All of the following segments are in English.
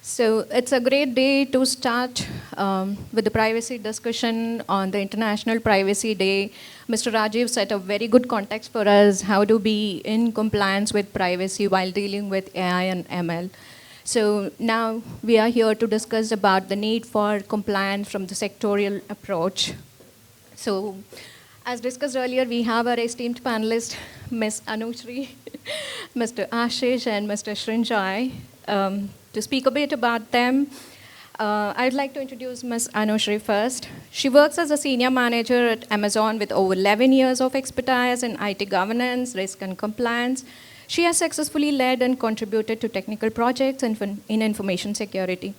So it's a great day to start with the privacy discussion on the International Privacy Day. Mr. Rajiv set a very good context for us how to be in compliance with privacy while dealing with AI and ML. So now we are here to discuss about the need for compliance from the sectorial approach. So as discussed earlier, we have our esteemed panelists, Ms. Anushri, Mr. Ashish, and Mr. Shrinjai. To speak a bit about them, I'd like to introduce Ms. Anushri first. She works as a senior manager at Amazon with over 11 years of expertise in IT governance, risk, and compliance. She has successfully led and contributed to technical projects in information security.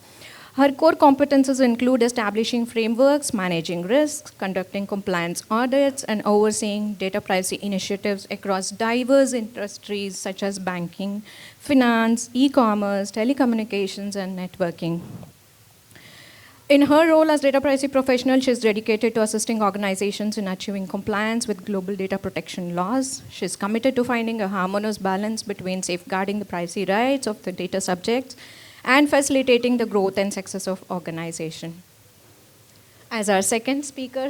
Her core competences include establishing frameworks, managing risks, conducting compliance audits, and overseeing data privacy initiatives across diverse industries such as banking, finance, e-commerce, telecommunications, and networking. In her role as data privacy professional, she is dedicated to assisting organizations in achieving compliance with global data protection laws. She is committed to finding a harmonious balance between safeguarding the privacy rights of the data subjects and facilitating the growth and success of organization. As our second speaker,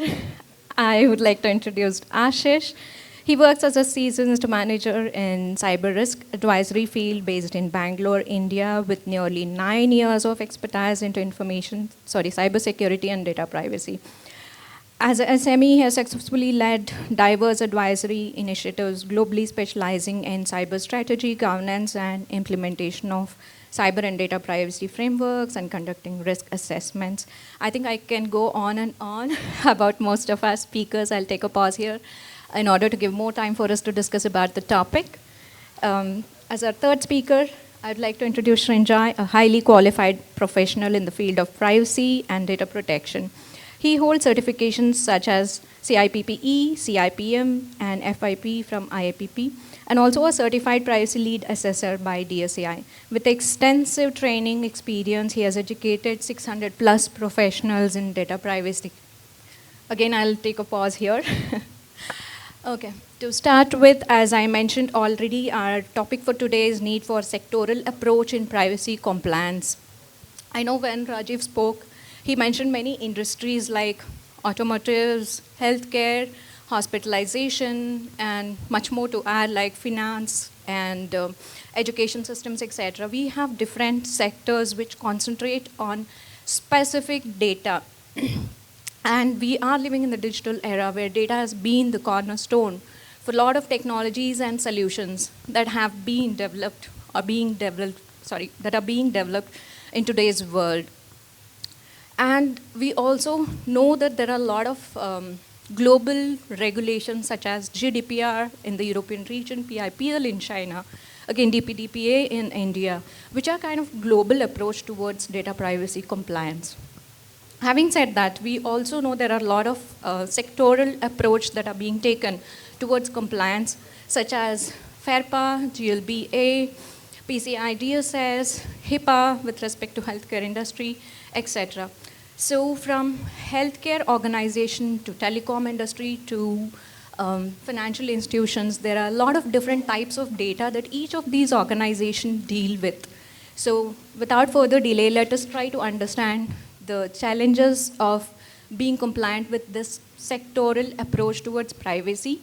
I would like to introduce Ashish. He works as a seasoned manager in cyber risk advisory field based in Bangalore, India, with nearly 9 years of expertise into cybersecurity and data privacy. As an SME, he has successfully led diverse advisory initiatives globally specializing in cyber strategy, governance, and implementation of cyber and data privacy frameworks and conducting risk assessments. I think I can go on and on about most of our speakers. I'll take a pause here in order to give more time for us to discuss about the topic. As our third speaker, I'd like to introduce Shrinjai, a highly qualified professional in the field of privacy and data protection. He holds certifications such as CIPPE, CIPM, and FIP from IAPP, and also a certified privacy lead assessor by DSAI. With extensive training experience, he has educated 600 plus professionals in data privacy. Again, I'll take a pause here. Okay, to start with, as I mentioned already, our topic for today is need for sectoral approach in privacy compliance. I know when Rajiv spoke, he mentioned many industries like automotives, healthcare, hospitalization, and much more to add like finance and education systems, etc. We have different sectors which concentrate on specific data. And we are living in the digital era where data has been the cornerstone for a lot of technologies and solutions that have been developed or that are being developed in today's world. And we also know that there are a lot of global regulations such as GDPR in the European region, PIPL in China, again DPDPA in India, which are kind of global approach towards data privacy compliance. Having said that, we also know there are a lot of sectoral approach that are being taken towards compliance, such as FERPA, GLBA, PCI DSS, HIPAA with respect to healthcare industry, etc. So from healthcare organization to telecom industry to financial institutions, there are a lot of different types of data that each of these organizations deal with. So without further delay, let us try to understand the challenges of being compliant with this sectoral approach towards privacy,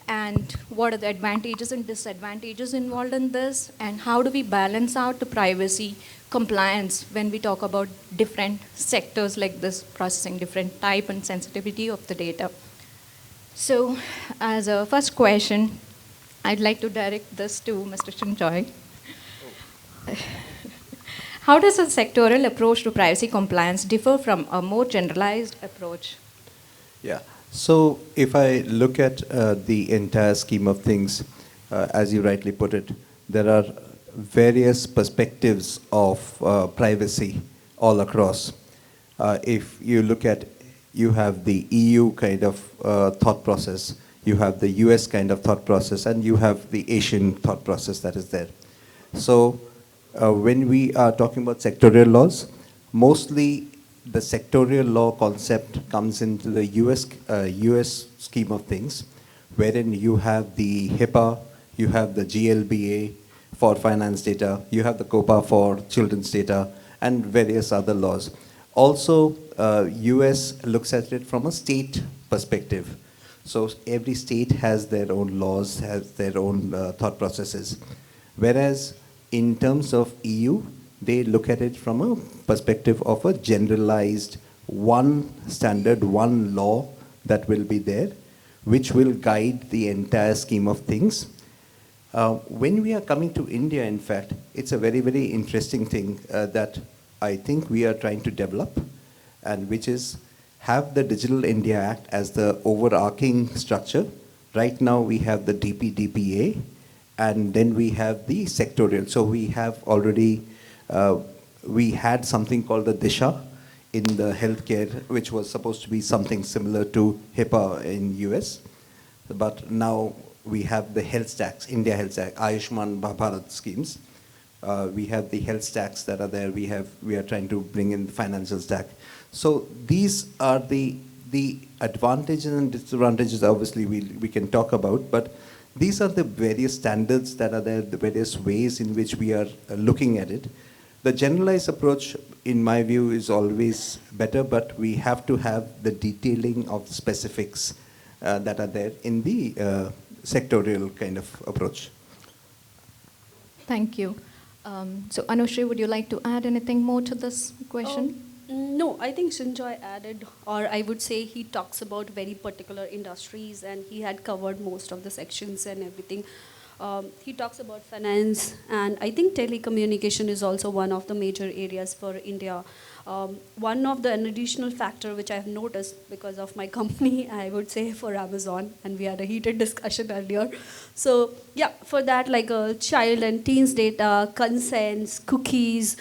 and what are the advantages and disadvantages involved in this, and how do we balance out the privacy compliance when we talk about different sectors like this, processing different type and sensitivity of the data. So as a first question, I'd like to direct this to Mr. Shrinjai. How does a sectoral approach to privacy compliance differ from a more generalized approach? Yeah. So if I look at the entire scheme of things, as you rightly put it, there are various perspectives of privacy all across. If you look at, you have the EU kind of thought process, you have the US kind of thought process, and you have the Asian thought process that is there. So when we are talking about sectorial laws, mostly the sectorial law concept comes into the US scheme of things, wherein you have the HIPAA, you have the GLBA for finance data, you have the COPA for children's data, and various other laws. Also, US looks at it from a state perspective. So every state has their own laws, has their own thought processes. Whereas in terms of EU, they look at it from a perspective of a generalized one standard, one law that will be there, which will guide the entire scheme of things. When we are coming to India, in fact, it's a very, very interesting thing that I think we are trying to develop, and which is have the Digital India Act as the overarching structure. Right now we have the DPDPA, and then we have the sectorial. So we have already, we had something called the Disha in the healthcare, which was supposed to be something similar to HIPAA in US. But now we have the health stacks, India Health Stack, Ayushman Bharat schemes. We have the health stacks that are there. We are trying to bring in the financial stack. So these are the advantages and disadvantages, obviously we can talk about, but these are the various standards that are there, the various ways in which we are looking at it. The generalized approach, in my view, is always better, but we have to have the detailing of the specifics that are there in the sectorial kind of approach. Thank you. So Anushri, would you like to add anything more to this question? No, I think Sanjoy added, or I would say he talks about very particular industries, and he had covered most of the sections and everything. He talks about finance, and I think telecommunication is also one of the major areas for India. One of the an additional factor which I have noticed because of my company, I would say for Amazon, and we had a heated discussion earlier. So yeah, for that, like child and teens data, consents, cookies,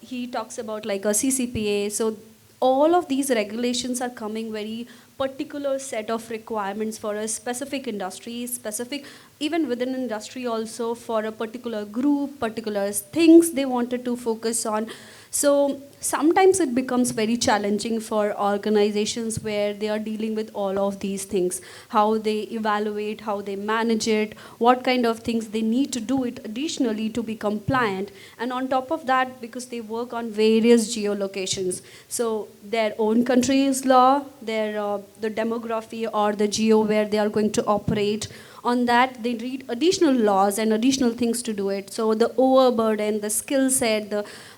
he talks about like a CCPA. So all of these regulations are coming very particular set of requirements for a specific industry, specific, even within industry also for a particular group, particular things they wanted to focus on. So sometimes it becomes very challenging for organizations where they are dealing with all of these things, how they evaluate, how they manage it, what kind of things they need to do it additionally to be compliant. And on top of that, because they work on various geolocations, so their own country's law, their the demography or the geo where they are going to operate, on that they read additional laws and additional things to do it. So the overburden, the skill set,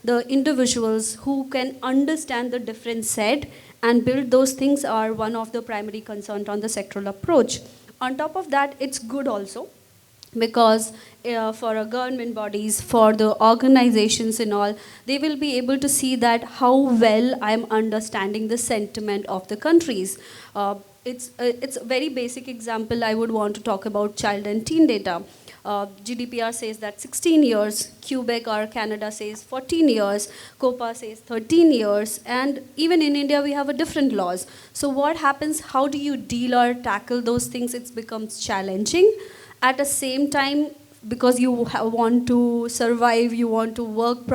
the individuals who can understand the different set and build those things are one of the primary concerns on the sectoral approach. On top of that, it's good also because for our government bodies, for the organizations and all, they will be able to see that how well I'm understanding the sentiment of the countries. It's a very basic example I would want to talk about child and teen data. GDPR says that 16 years, Quebec or Canada says 14 years, COPA says 13 years, and even in India we have a different laws. So what happens, how do you deal or tackle those things? It becomes challenging. At the same time, because you want to survive, you want to work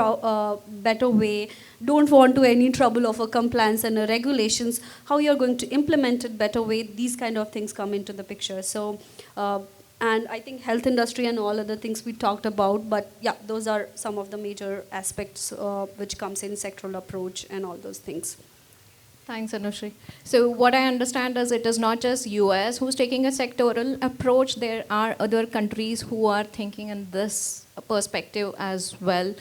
better way, don't want to any trouble of a compliance and a regulations, how you're going to implement it better way, these kind of things come into the picture. So, and I think health industry and all other things we talked about, but yeah, those are some of the major aspects which comes in sectoral approach and all those things. Thanks, Anushri. So what I understand is it is not just US who's taking a sectoral approach. There are other countries who are thinking in this perspective as well.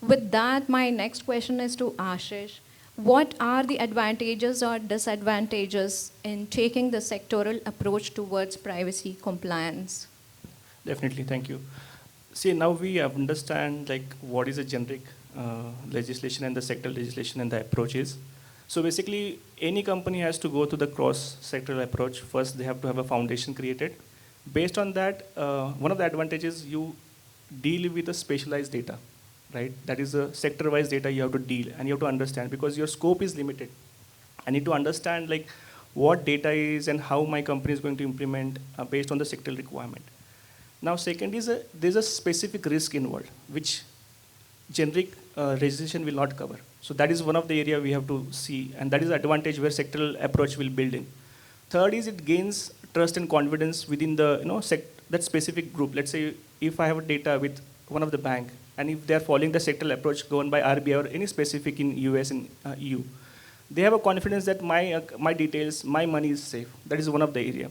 With that, my next question is to Ashish. What are the advantages or disadvantages in taking the sectoral approach towards privacy compliance? Definitely, thank you. See, now we understand like what is a generic legislation and the sectoral legislation and the approaches. So basically, any company has to go to the cross-sectoral approach. First, they have to have a foundation created. Based on that, one of the advantages, you deal with the specialized data, right? That is a sector-wise data you have to deal, and you have to understand because your scope is limited. I need to understand like what data is and how my company is going to implement based on the sectoral requirement. Now, second is there's a specific risk involved, which generic legislation will not cover. So that is one of the area we have to see, and that is the advantage where sectoral approach will build in. Third is it gains trust and confidence within the that specific group. Let's say if I have data with one of the bank, and if they're following the sectoral approach governed by RBI or any specific in US and EU, they have a confidence that my details, my money is safe. That is one of the area.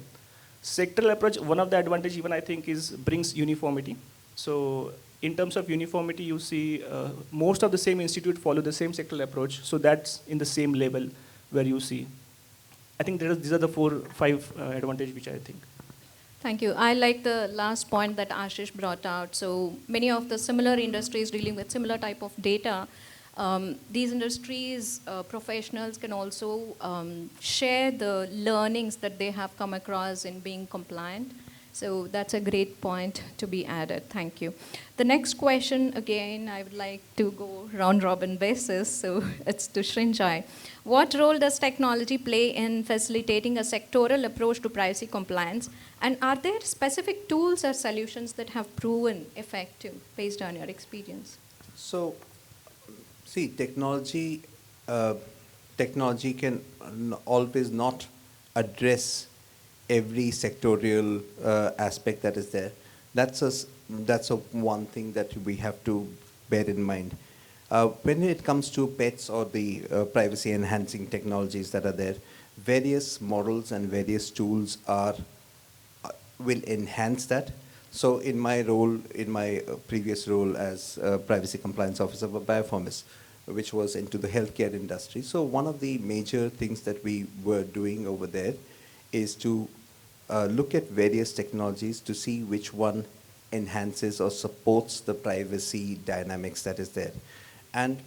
Sectoral approach, one of the advantage even I think is brings uniformity. So in terms of uniformity, you see most of the same institute follow the same sectoral approach. So that's in the same level where you see. I think these are the 5 advantage which I think. Thank you. I like the last point that Ashish brought out. So many of the similar industries dealing with similar type of data, these industries professionals can also share the learnings that they have come across in being compliant. So that's a great point to be added. Thank you. The next question, again, I would like to go round robin basis. So it's to Srinjay. What role does technology play in facilitating a sectoral approach to privacy compliance? And are there specific tools or solutions that have proven effective based on your experience? So, see, technology can always not address every sectorial aspect that is there. That's one thing that we have to bear in mind. When it comes to pets or the privacy enhancing technologies that are there, various models and various tools will enhance that. So in my role, in my previous role as privacy compliance officer for Bioformis, which was into the healthcare industry, so one of the major things that we were doing over there is to look at various technologies to see which one enhances or supports the privacy dynamics that is there. And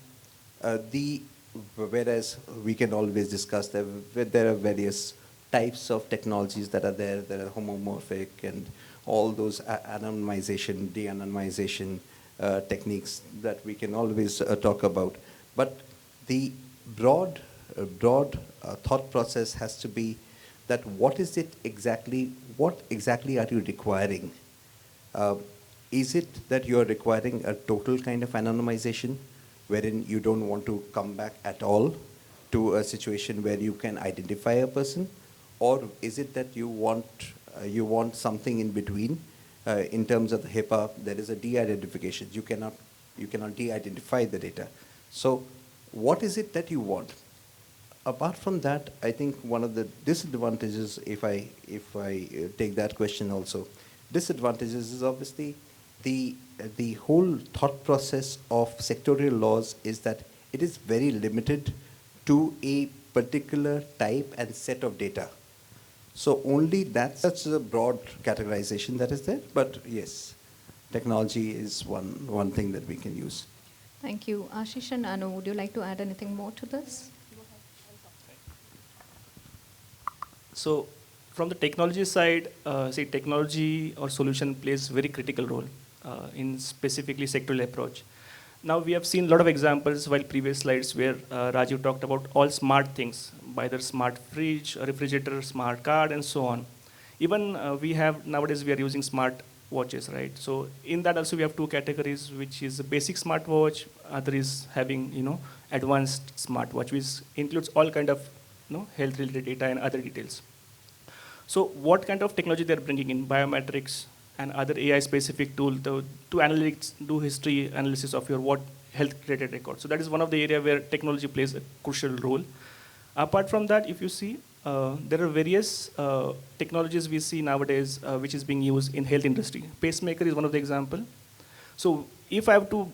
whereas we can always discuss there are various types of technologies that are there. There are homomorphic and all those anonymization, de-anonymization techniques that we can always talk about. But the broad thought process has to be that what exactly are you requiring? Is it that you're requiring a total kind of anonymization wherein you don't want to come back at all to a situation where you can identify a person? Or is it that you want something in between? In terms of the HIPAA, there is a de-identification. You cannot de-identify the data. So what is it that you want? Apart from that, I think one of the disadvantages, if I take that question also, disadvantages is obviously the whole thought process of sectorial laws is that it is very limited to a particular type and set of data. So only that's a broad categorization that is there. But yes, technology is one thing that we can use. Thank you. Ashish and Anu, would you like to add anything more to this? So from the technology side, technology or solution plays very critical role in specifically sectoral approach. Now we have seen a lot of examples while previous slides where Rajiv talked about all smart things, either smart fridge, refrigerator, smart card, and so on. Even nowadays we are using smart watches, right? So in that also we have 2 categories, which is a basic smartwatch, other is having advanced smartwatch, which includes all kind of health related data and other details. So what kind of technology they're bringing in, biometrics and other AI specific tool to analytics, do history analysis of your what health related record. So that is one of the area where technology plays a crucial role. Apart from that, if you see, there are various technologies we see nowadays which is being used in health industry. Pacemaker is one of the example. So if I have to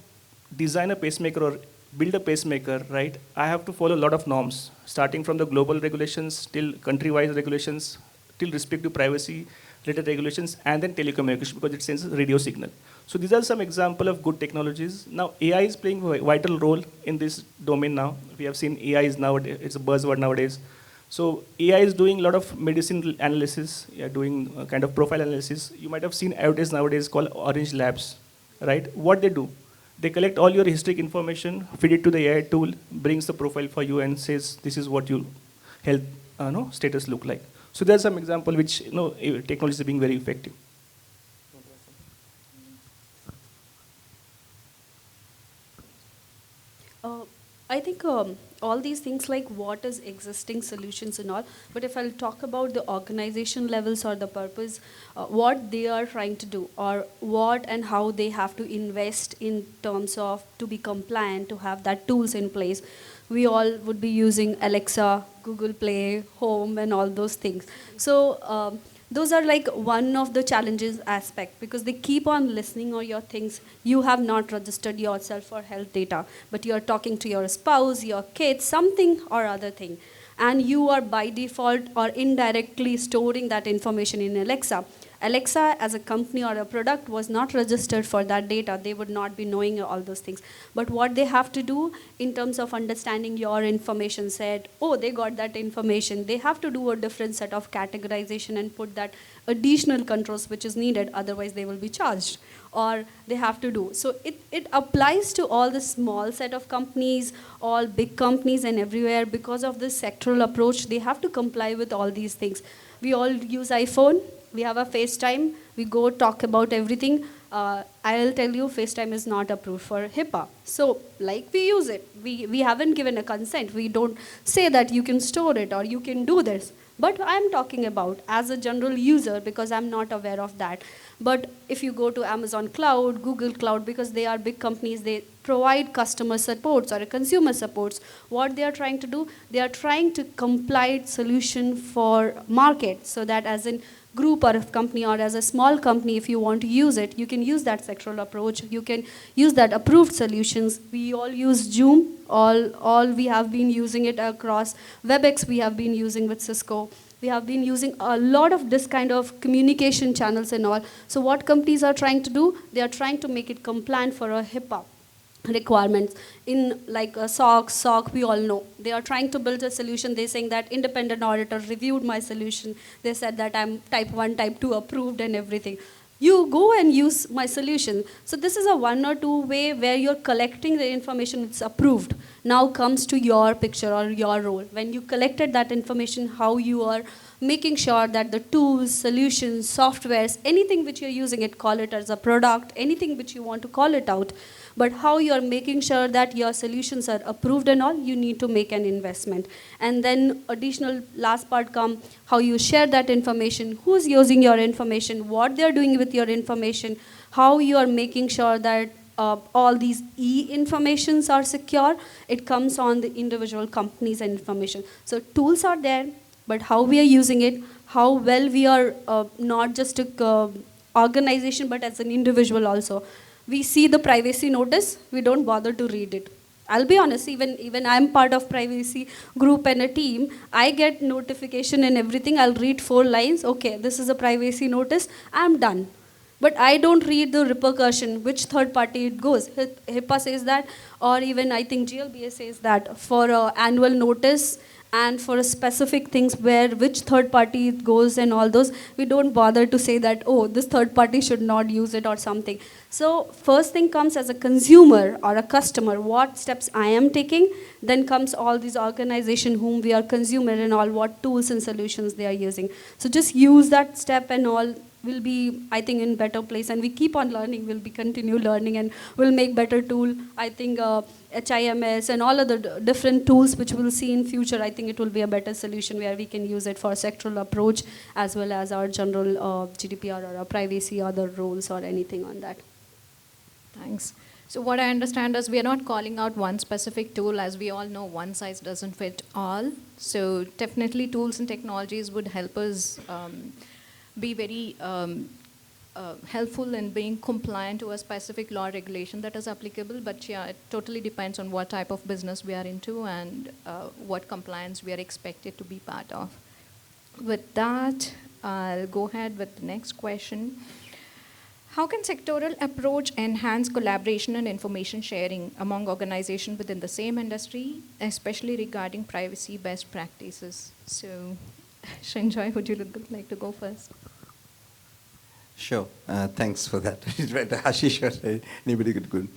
design a pacemaker or build a pacemaker, right, I have to follow a lot of norms, starting from the global regulations till country-wise regulations, till respect to privacy related regulations, and then telecommunication because it sends a radio signal. So these are some example of good technologies. Now AI is playing a vital role in this domain now. We have seen AI is nowadays, it's a buzzword nowadays. So AI is doing a lot of medicine analysis, doing kind of profile analysis. You might have seen advertisements nowadays called Orange Labs, right? What they do, they collect all your historic information, feed it to the AI tool, brings the profile for you and says, this is what your health status look like. So there's some example which technology is being very effective. I think all these things like what is existing solutions and all, but if I'll talk about the organization levels or the purpose, what they are trying to do or what and how they have to invest in terms of to be compliant, to have that tools in place, we all would be using Alexa, Google Play, Home and all those things. So those are like one of the challenges aspect because they keep on listening on your things. You have not registered yourself for health data, but you are talking to your spouse, your kids, something or other thing. And you are by default or indirectly storing that information in Alexa. Alexa as a company or a product was not registered for that data. They would not be knowing all those things. But what they have to do in terms of understanding your information set, oh, they got that information. They have to do a different set of categorization and put that additional controls which is needed. Otherwise, they will be charged. Or they have to do. So it applies to all the small set of companies, all big companies and everywhere. Because of this sectoral approach, they have to comply with all these things. We all use iPhone. We have a FaceTime, we go talk about everything. I'll tell you, FaceTime is not approved for HIPAA. So, like we use it, we haven't given a consent. We don't say that you can store it or you can do this. But I'm talking about as a general user because I'm not aware of that. But if you go to Amazon Cloud, Google Cloud, because they are big companies, they provide customer supports or consumer supports. What they are trying to do, they are trying to comply solution for market so that as in group or a company or as a small company, if you want to use it, you can use that sectoral approach. You can use that approved solutions. We all use Zoom. All we have been using it across WebEx. We have been using with Cisco. We have been using a lot of this kind of communication channels and all. So what companies are trying to do? They are trying to make it compliant for a HIPAA requirements in like a SOC, we all know. They are trying to build a solution. They're saying that independent auditor reviewed my solution. They said that I'm type 1, type 2 approved and everything. You go and use my solution. So this is a 1 or 2 way where you're collecting the information, it's approved. Now comes to your picture or your role. When you collected that information, how you are making sure that the tools, solutions, softwares, anything which you're using it, call it as a product, anything which you want to call it out, but how you're making sure that your solutions are approved and all, you need to make an investment. And then additional last part come, how you share that information, who's using your information, what they're doing with your information, how you are making sure that all these e-informations are secure. It comes on the individual companies and information. So tools are there, but how we are using it, how well we are not just a organization, but as an individual also. We see the privacy notice, we don't bother to read it. I'll be honest, even I'm part of privacy group and a team, I get notification and everything, I'll read 4 lines, okay, this is a privacy notice, I'm done. But I don't read the repercussion, which third party it goes. HIPAA says that, or even I think GLBA says that for annual notice, and for specific things where which third party it goes and all those, we don't bother to say that, oh, this third party should not use it or something. So first thing comes as a consumer or a customer, what steps I am taking, then comes all these organizations whom we are consumer and all, what tools and solutions they are using. So just use that step and all, will be, I think, in better place, and we keep on learning, we'll be continue learning and we'll make better tool. I think HIMS and all other different tools which we'll see in future, I think it will be a better solution where we can use it for sectoral approach as well as our general GDPR or our privacy, other rules or anything on that. Thanks. So what I understand is we are not calling out one specific tool. As we all know, one size doesn't fit all. So definitely tools and technologies would help us be very helpful in being compliant to a specific law regulation that is applicable. But yeah, it totally depends on what type of business we are into and what compliance we are expected to be part of. With that, I'll go ahead with the next question. How can sectoral approach enhance collaboration and information sharing among organizations within the same industry, especially regarding privacy best practices? So, Shanjoy, would you like to go first? Sure. Thanks for that. Ashish or anybody could go.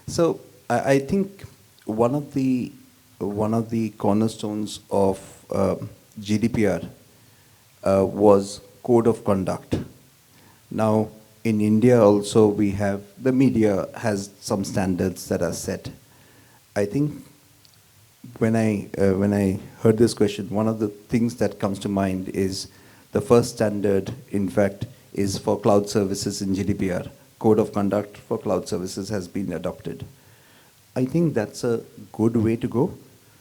So I think one of the cornerstones of GDPR was code of conduct. Now, in India also we have, the media has some standards that are set. I think when I heard this question, one of the things that comes to mind is the first standard, in fact, is for cloud services in GDPR. Code of conduct for cloud services has been adopted. I think that's a good way to go.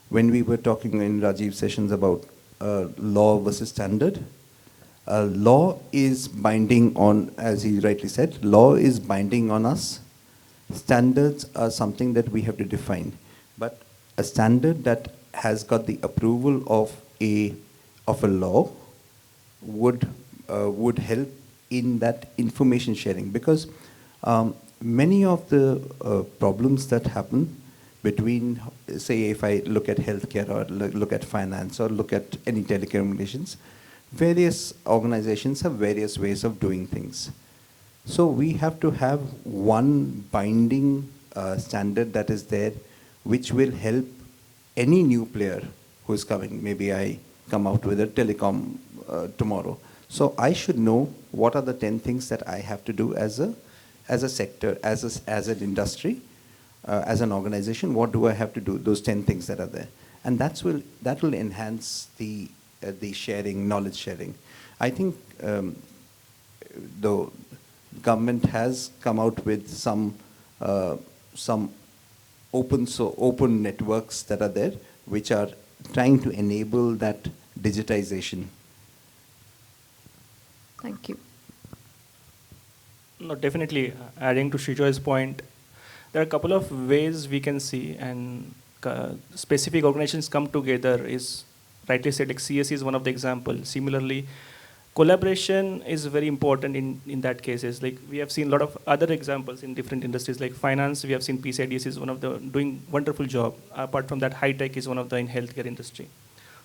When we were talking in Rajiv sessions about law versus standard, law is binding on, as he rightly said, law is binding on us. Standards are something that we have to define. But a standard that has got the approval of a law would help in that information sharing, because many of the problems that happen between, say, if I look at healthcare or look at finance or look at any telecommunications, various organizations have various ways of doing things. So we have to have one binding standard that is there, which will help any new player who is coming. Maybe I come out with a telecom tomorrow. So I should know what are the 10 things that I have to do as a sector, as an industry, as an organization. What do I have to do? Those 10 things that are there, and that will enhance the sharing, knowledge sharing. I think the government has come out with some open networks that are there, which are trying to enable that digitization. Thank you. No, definitely. Adding to Srijoy's point, there are a couple of ways we can see, and specific organizations come together is rightly said, like CSC is one of the examples. Similarly, collaboration is very important in that cases. Like we have seen a lot of other examples in different industries, like finance, we have seen PCIDS is one of the doing wonderful job. Apart from that, high tech is one of the in healthcare industry.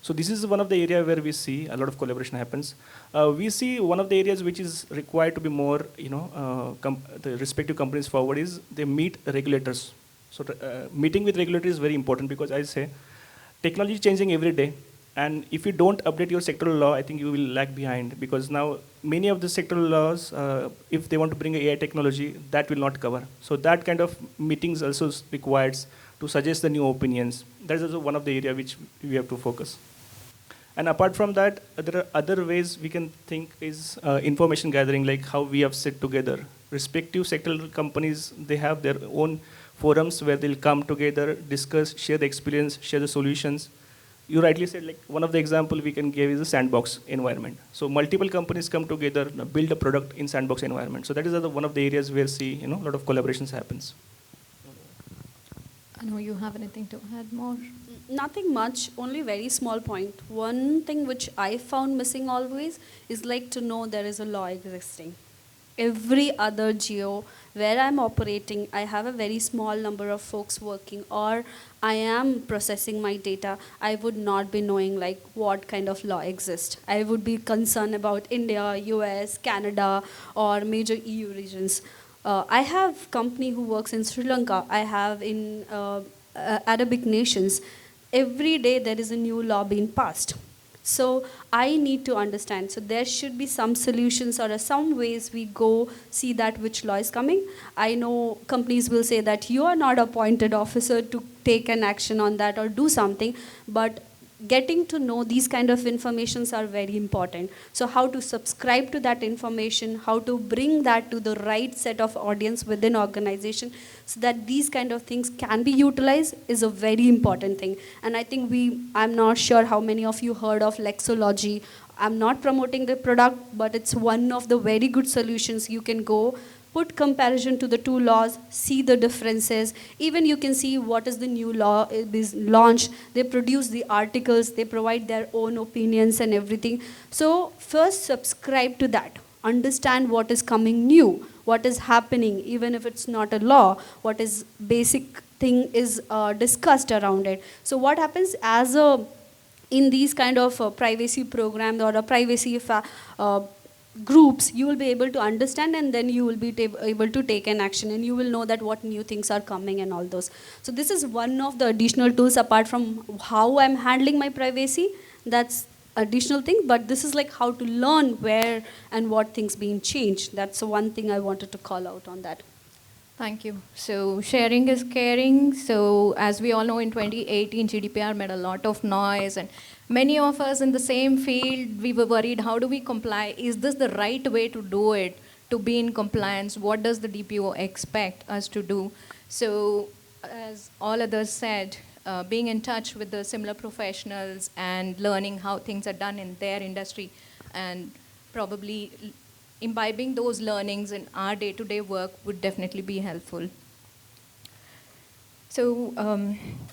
So this is one of the area where we see a lot of collaboration happens. We see one of the areas which is required to be more, the respective companies forward is they meet regulators. So meeting with regulators is very important, because I say technology is changing every day. And if you don't update your sectoral law, I think you will lag behind, because now many of the sectoral laws, if they want to bring AI technology, that will not cover. So that kind of meetings also required to suggest the new opinions. That is also one of the area which we have to focus. And apart from that, there are other ways we can think is information gathering, like how we have sit together. Respective sectoral companies, they have their own forums where they'll come together, discuss, share the experience, share the solutions. You rightly said, like one of the example we can give is a sandbox environment. So multiple companies come together, build a product in sandbox environment. So that is one of the areas where see, a lot of collaborations happens. I know you have anything to add more? Nothing much, only very small point. One thing which I found missing always is like to know there is a law existing. Every other geo where I'm operating, I have a very small number of folks working, or I am processing my data. I would not be knowing like what kind of law exists. I would be concerned about India, US, Canada, or major EU regions. I have company who works in Sri Lanka. I have in Arabic nations. Every day there is a new law being passed. So I need to understand. So there should be some solutions or some ways we go see that which law is coming. I know companies will say that you are not appointed officer to take an action on that or do something, but getting to know these kind of informations are very important. So how to subscribe to that information, how to bring that to the right set of audience within organization so that these kind of things can be utilized is a very important thing. And I think I'm not sure how many of you heard of Lexology. I'm not promoting the product, but it's one of the very good solutions. You can go put comparison to the two laws, see the differences. Even you can see what is the new law is launched. They produce the articles, they provide their own opinions and everything. So first subscribe to that. Understand what is coming new, what is happening, even if it's not a law, what is basic thing is discussed around it. So what happens in these kind of privacy programs or a privacy groups, you will be able to understand, and then you will be able to take an action, and you will know that what new things are coming and all those. So this is one of the additional tools apart from how I'm handling my privacy. That's additional thing, but this is like how to learn where and what things being changed. That's the one thing I wanted to call out on that. Thank you. So sharing is caring. So as we all know, in 2018, GDPR made a lot of noise, and many of us in the same field, we were worried, how do we comply? Is this the right way to do it, to be in compliance? What does the DPO expect us to do? So as all others said, being in touch with the similar professionals and learning how things are done in their industry, and probably imbibing those learnings in our day-to-day work would definitely be helpful. So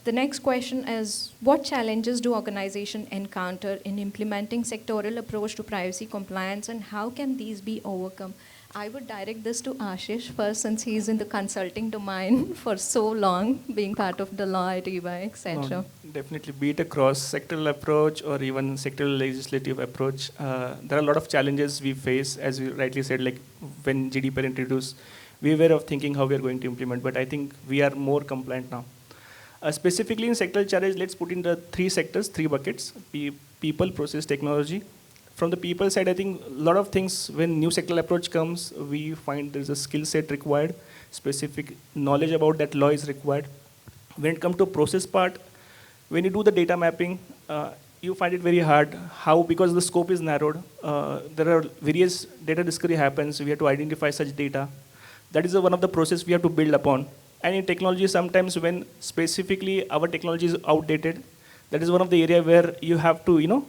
the next question is, what challenges do organizations encounter in implementing sectoral approach to privacy compliance, and how can these be overcome? I would direct this to Ashish first, since he's in the consulting domain for so long, being part of Deloitte, EY, etc. No, definitely, be it a cross-sectoral approach or even sectoral legislative approach, there are a lot of challenges we face, as we rightly said, like when GDPR introduced, we were of thinking how we are going to implement, but I think we are more compliant now. Specifically in sectoral challenge, let's put in the three sectors, three buckets: people, process, technology. From the people side, I think a lot of things, when new sectoral approach comes, we find there's a skill set required, specific knowledge about that law is required. When it comes to process part, when you do the data mapping, you find it very hard. How? Because the scope is narrowed. There are various data discovery happens. We have to identify such data. That is one of the process we have to build upon. And in technology, sometimes when specifically our technology is outdated, that is one of the area where you have to,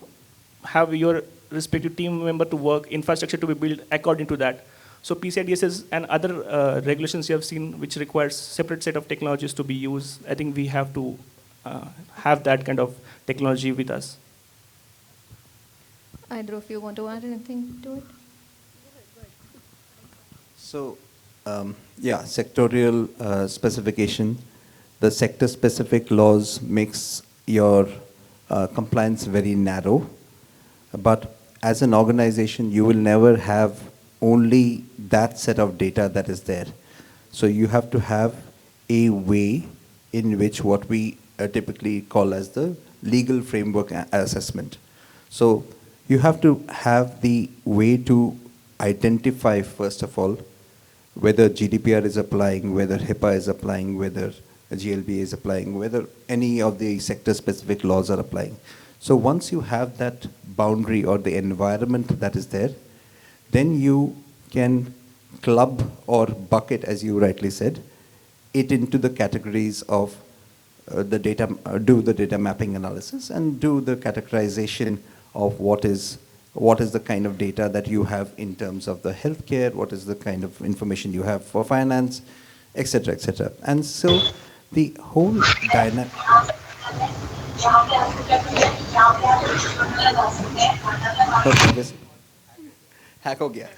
have your respective team member to work, infrastructure to be built according to that. So PCI DSS and other regulations you have seen, which requires separate set of technologies to be used. I think we have to have that kind of technology with us. Either of you want to add anything to it? So, yeah, sectorial specification, the sector-specific laws makes your compliance very narrow. But as an organization, you will never have only that set of data that is there. So you have to have a way in which what we typically call as the legal framework assessment. So you have to have the way to identify, first of all, whether GDPR is applying, whether HIPAA is applying, whether GLBA is applying, whether any of the sector-specific laws are applying. So once you have that boundary or the environment that is there, then you can club or bucket, as you rightly said, it into the categories of the data, do the data mapping analysis and do the categorization of what is the kind of data that you have in terms of the healthcare, what is the kind of information you have for finance, etc., etc. And so the whole dynamic. Hack ho gaya.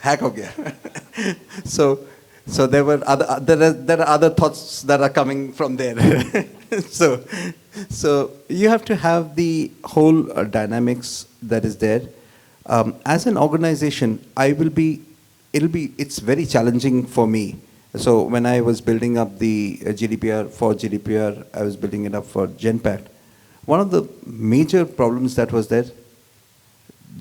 So there are other thoughts that are coming from there. so you have to have the whole dynamics that is there. As an organization, it's very challenging for me. So when I was building up the GDPR, I was building it up for Genpact. One of the major problems that was there,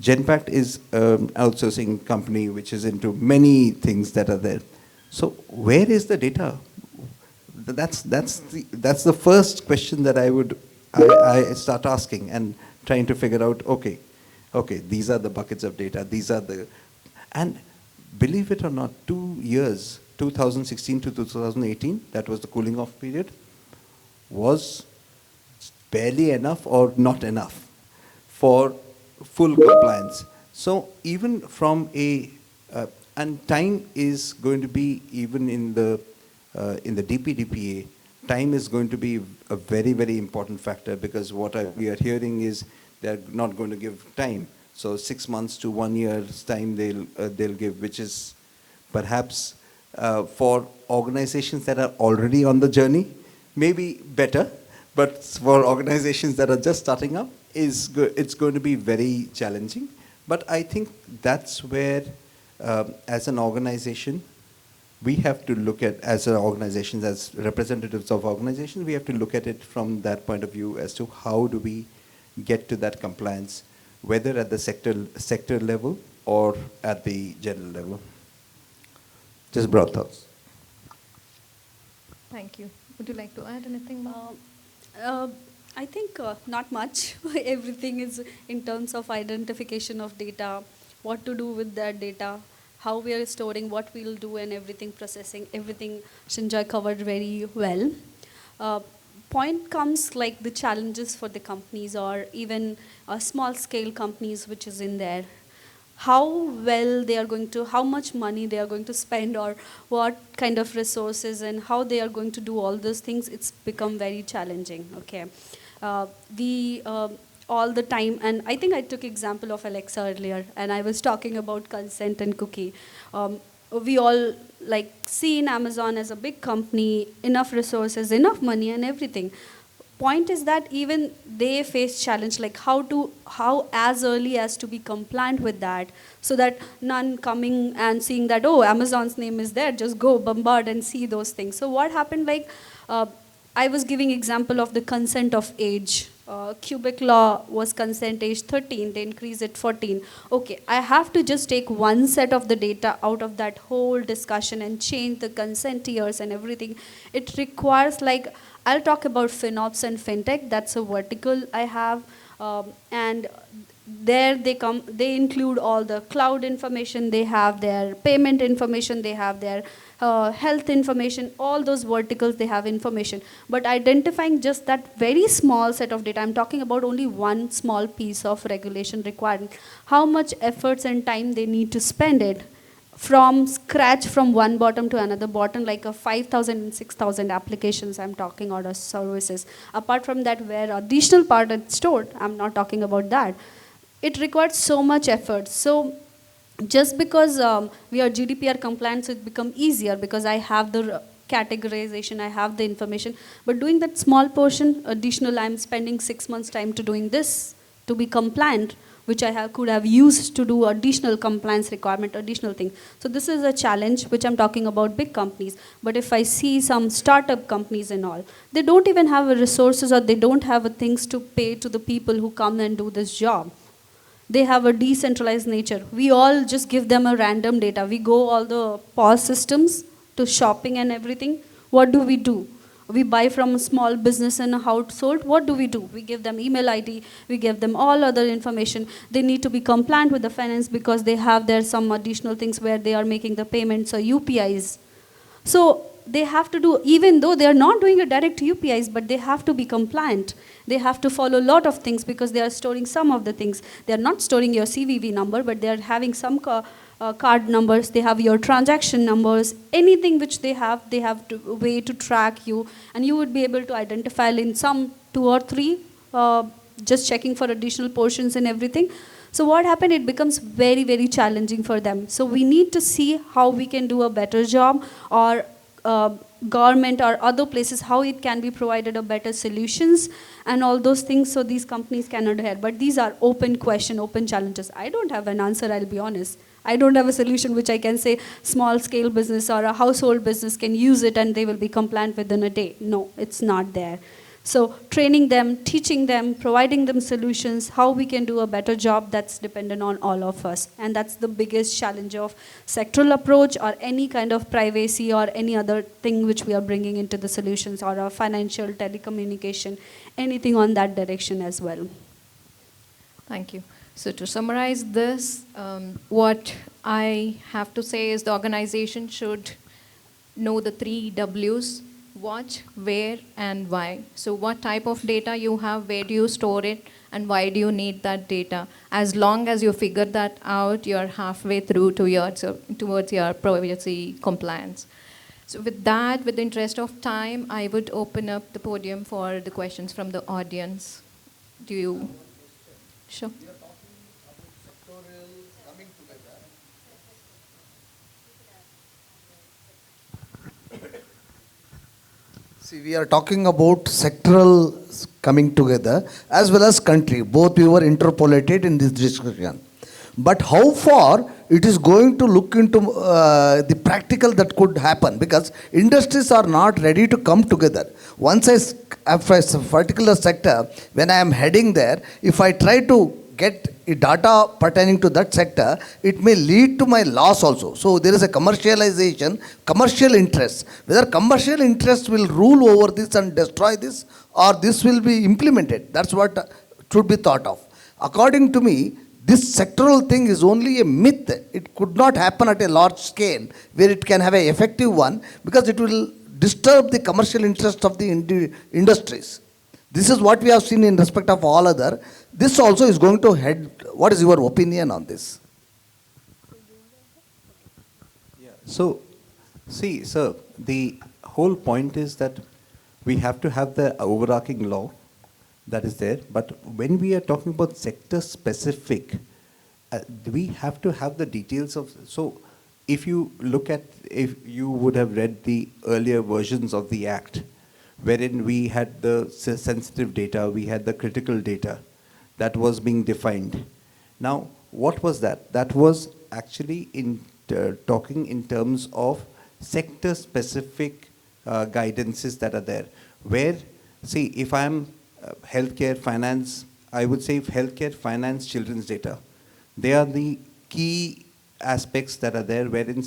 Genpact is an outsourcing company which is into many things that are there. So where is the data? That's the first question that I start asking and trying to figure out. Okay, these are the buckets of data. And believe it or not, 2 years, 2016 to 2018, that was the cooling off period, was barely enough or not enough for full compliance. So even from and time is going to be, even in the DPDPA, time is going to be a very, very important factor, because what we are hearing is they're not going to give time. So 6 months to 1 year's time they'll give, which is perhaps for organizations that are already on the journey, maybe better, but for organizations that are just starting up, it's going to be very challenging. But I think that's where, as an organization, we have to look at, as organizations, as representatives of organizations, we have to look at it from that point of view as to how do we get to that compliance, whether at the sector level or at the general level. Just broad thoughts. Thank you. Would you like to add anything, ma'am? I think not much. Everything is in terms of identification of data, what to do with that data, how we are storing, what we'll do, and everything processing. Everything Shinjoy covered very well. Uh, Point comes like the challenges for the companies or even small scale companies which is in there, how well they are going to, how much money they are going to spend, or what kind of resources and how they are going to do all those things. It's become very challenging. Okay, we all the time, and I think I took example of Alexa earlier, and I was talking about consent and cookie. We all like see in Amazon as a big company, enough resources, enough money, and everything. Point is that even they face challenge, like how as early as to be compliant with that, so that none coming and seeing that, oh, Amazon's name is there, just go bombard and see those things. So what happened, like I was giving example of the consent of age. Quebec law was consent age 13, they increase it 14. Okay, I have to just take one set of the data out of that whole discussion and change the consent years and everything. It requires like, I'll talk about FinOps and FinTech, that's a vertical I have. And there they include all the cloud information, they have their payment information, they have their health information, all those verticals they have information. But identifying just that very small set of data, I'm talking about only one small piece of regulation required, how much efforts and time they need to spend it from scratch, from one bottom to another bottom, like a 5,000 and 6,000 applications I'm talking, or services. Apart from that, where additional part is stored, I'm not talking about that. It requires so much effort. So just because we are GDPR compliant, so it become easier because I have the categorization, I have the information. But doing that small portion, additional, I'm spending 6 months time to doing this, to be compliant, which I could have used to do additional compliance requirement, additional thing. So this is a challenge, which I'm talking about big companies. But if I see some startup companies and all, they don't even have resources, or they don't have things to pay to the people who come and do this job. They have a decentralized nature. We all just give them a random data. We go all the POS systems to shopping and everything. What do? We buy from a small business and a household. What do? We give them email ID. We give them all other information. They need to be compliant with the finance because they have there some additional things where they are making the payments or UPIs. So they have to do, even though they are not doing a direct UPIs, but they have to be compliant. They have to follow a lot of things because they are storing some of the things. They are not storing your CVV number, but they are having some card numbers. They have your transaction numbers. Anything which they have to way to track you, and you would be able to identify in some 2 or 3, just checking for additional portions and everything. So what happened, it becomes very, very challenging for them. So we need to see how we can do a better job, or government or other places, how it can be provided a better solutions and all those things, so these companies can adhere. But these are open question, open challenges. I don't have an answer, I'll be honest. I don't have a solution which I can say small scale business or a household business can use it and they will be compliant within a day. No, it's not there. So training them, teaching them, providing them solutions, how we can do a better job, that's dependent on all of us. And that's the biggest challenge of sectoral approach or any kind of privacy or any other thing which we are bringing into the solutions, or a financial, telecommunication, anything on that direction as well. Thank you. So to summarize this, what I have to say is the organization should know the 3 W's: what, where, and why. So what type of data you have, where do you store it, and why do you need that data? As long as you figure that out, you're halfway through towards your privacy compliance. So with that, with the interest of time, I would open up the podium for the questions from the audience. Do you? Sure. See, we are talking about sectoral coming together as well as country. Both we were interpolated in this discussion. But how far it is going to look into the practical that could happen, because industries are not ready to come together. Once I have a particular sector, when I am heading there, if I try to get data pertaining to that sector, it may lead to my loss also. So there is a commercialization, commercial interest. Whether commercial interest will rule over this and destroy this, or this will be implemented. That's what should be thought of. According to me, this sectoral thing is only a myth. It could not happen at a large scale where it can have an effective one, because it will disturb the commercial interest of the industries. This is what we have seen in respect of all other. This also is going to head. What is your opinion on this? So, see, sir, the whole point is that we have to have the overarching law that is there, but when we are talking about sector specific, we have to have the details of, so if you look at, if you would have read the earlier versions of the Act, wherein we had the sensitive data, we had the critical data that was being defined. Now, what was that? That was actually in talking in terms of sector-specific guidances that are there. Where, see, if I'm healthcare, finance, I would say healthcare, finance, children's data. They are the key aspects that are there wherein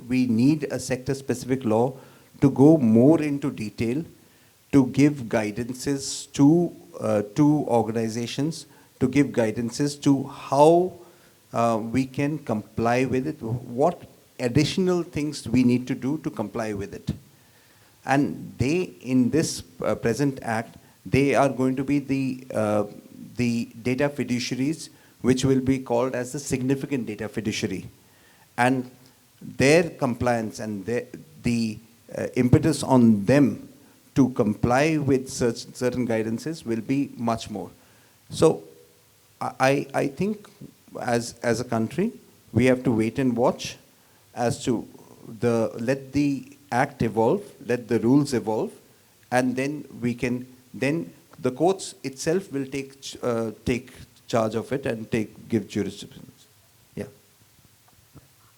we need a sector-specific law to go more into detail, to give guidances to organizations, to give guidances to how we can comply with it, what additional things we need to do to comply with it. And they, in this present act, they are going to be the data fiduciaries, which will be called as the significant data fiduciary. And their compliance and the impetus on them to comply with certain guidances will be much more. So I think as a country, we have to wait and watch as to let the act evolve, let the rules evolve, and then we can, then the courts itself will take charge of it and give jurisprudence. Yeah.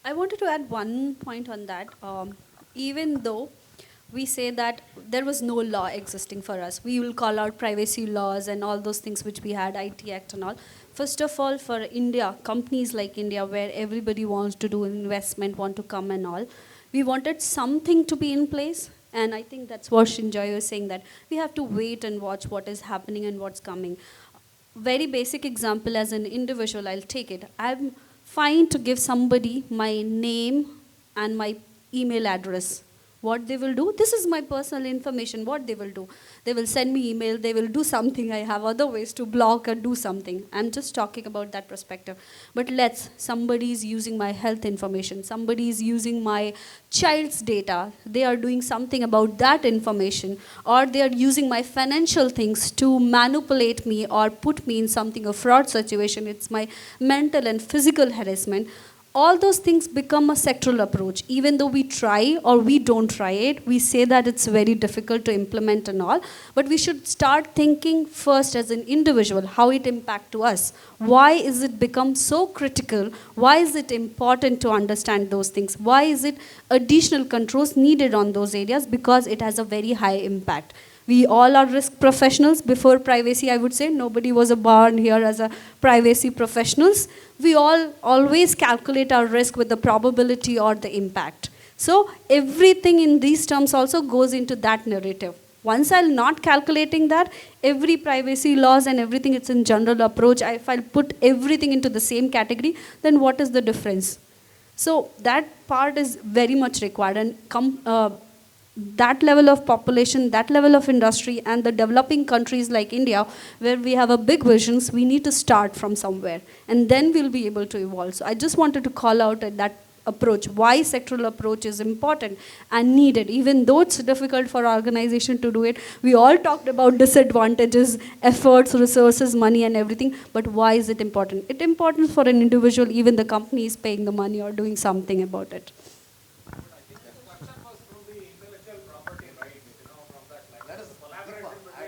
I wanted to add one point on that. Even though we say that there was no law existing for us, we will call out privacy laws and all those things which we had, IT Act and all. First of all, for India, companies like India, where everybody wants to do investment, want to come and all, we wanted something to be in place. And I think that's what Shinjoy was saying, that we have to wait and watch what is happening and what's coming. Very basic example, as an individual, I'll take it. I'm fine to give somebody my name and my email address. What they will do, this is my personal information, what they will do. They will send me email, they will do something, I have other ways to block or do something. I'm just talking about that perspective. But somebody is using my health information, somebody is using my child's data, they are doing something about that information, or they are using my financial things to manipulate me or put me in something, a fraud situation, it's my mental and physical harassment. All those things become a sectoral approach. Even though we try or we don't try it, we say that it's very difficult to implement and all, but we should start thinking first as an individual, how it impacts to us. Why is it become so critical? Why is it important to understand those things? Why is it additional controls needed on those areas? Because it has a very high impact. We all are risk professionals. Before privacy, I would say, nobody was born here as a privacy professionals. We all always calculate our risk with the probability or the impact. So everything in these terms also goes into that narrative. Once I'm not calculating that, every privacy laws and everything, it's in general approach. If I'll put everything into the same category, then what is the difference? So that part is very much required. And that level of population, that level of industry, and the developing countries like India, where we have a big visions, we need to start from somewhere, and then we'll be able to evolve. So I just wanted to call out that approach, why sectoral approach is important and needed. Even though it's difficult for organization to do it, we all talked about disadvantages, efforts, resources, money, and everything, but why is it important? It's important for an individual, even the company is paying the money or doing something about it.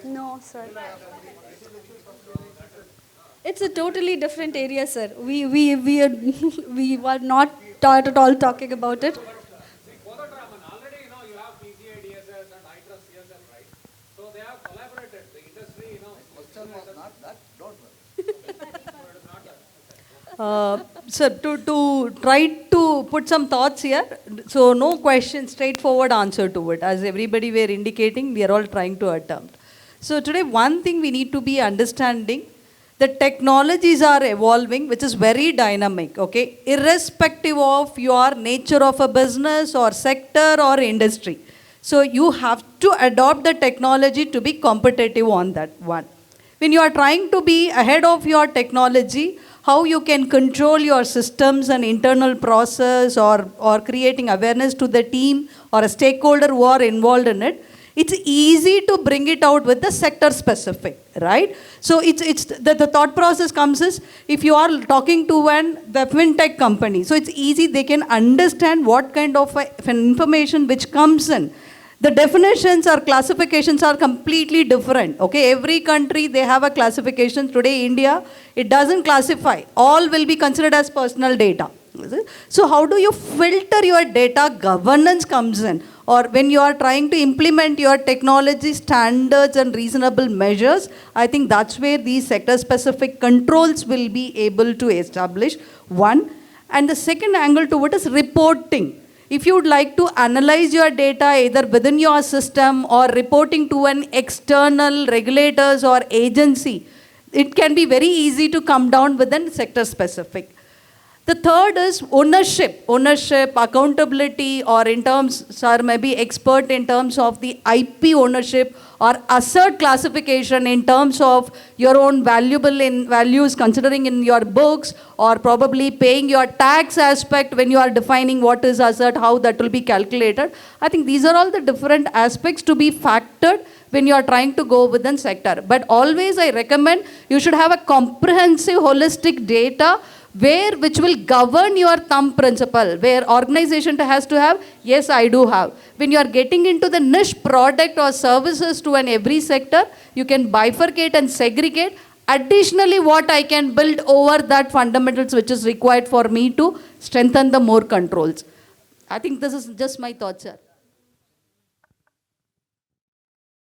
No, sir. It's a totally different area, sir. We were not taught at all talking about it. Already, you have PCI DSS and I trust CSM, right? So they have collaborated. The industry, Question was not that, don't worry. it is not Sir, to try to put some thoughts here, so no question, straightforward answer to it. As everybody were indicating, we are all trying to attempt. So today, one thing we need to be understanding, the technologies are evolving, which is very dynamic, okay? Irrespective of your nature of a business or sector or industry. So you have to adopt the technology to be competitive on that one. When you are trying to be ahead of your technology, how you can control your systems and internal process or creating awareness to the team or a stakeholder who are involved in it, it's easy to bring it out with the sector specific, right? So the thought process comes is, if you are talking to the fintech company, so it's easy, they can understand what kind of information which comes in. The definitions or classifications are completely different. Okay, every country they have a classification. Today, India, it doesn't classify. All will be considered as personal data. So how do you filter your data? Governance comes in. Or when you are trying to implement your technology standards and reasonable measures, I think that's where these sector-specific controls will be able to establish. One. And the second angle to it is reporting. If you would like to analyze your data either within your system or reporting to an external regulators or agency, it can be very easy to come down within sector specific. The third is ownership, accountability, or in terms, sir, maybe expert in terms of the IP ownership or asset classification in terms of your own values considering in your books, or probably paying your tax aspect when you are defining what is asset, how that will be calculated. I think these are all the different aspects to be factored when you are trying to go within sector. But always I recommend you should have a comprehensive holistic data which will govern your thumb principle, where organization has to have, yes, I do have. When you are getting into the niche product or services to every sector, you can bifurcate and segregate. Additionally, what I can build over that fundamentals which is required for me to strengthen the more controls. I think this is just my thoughts, sir.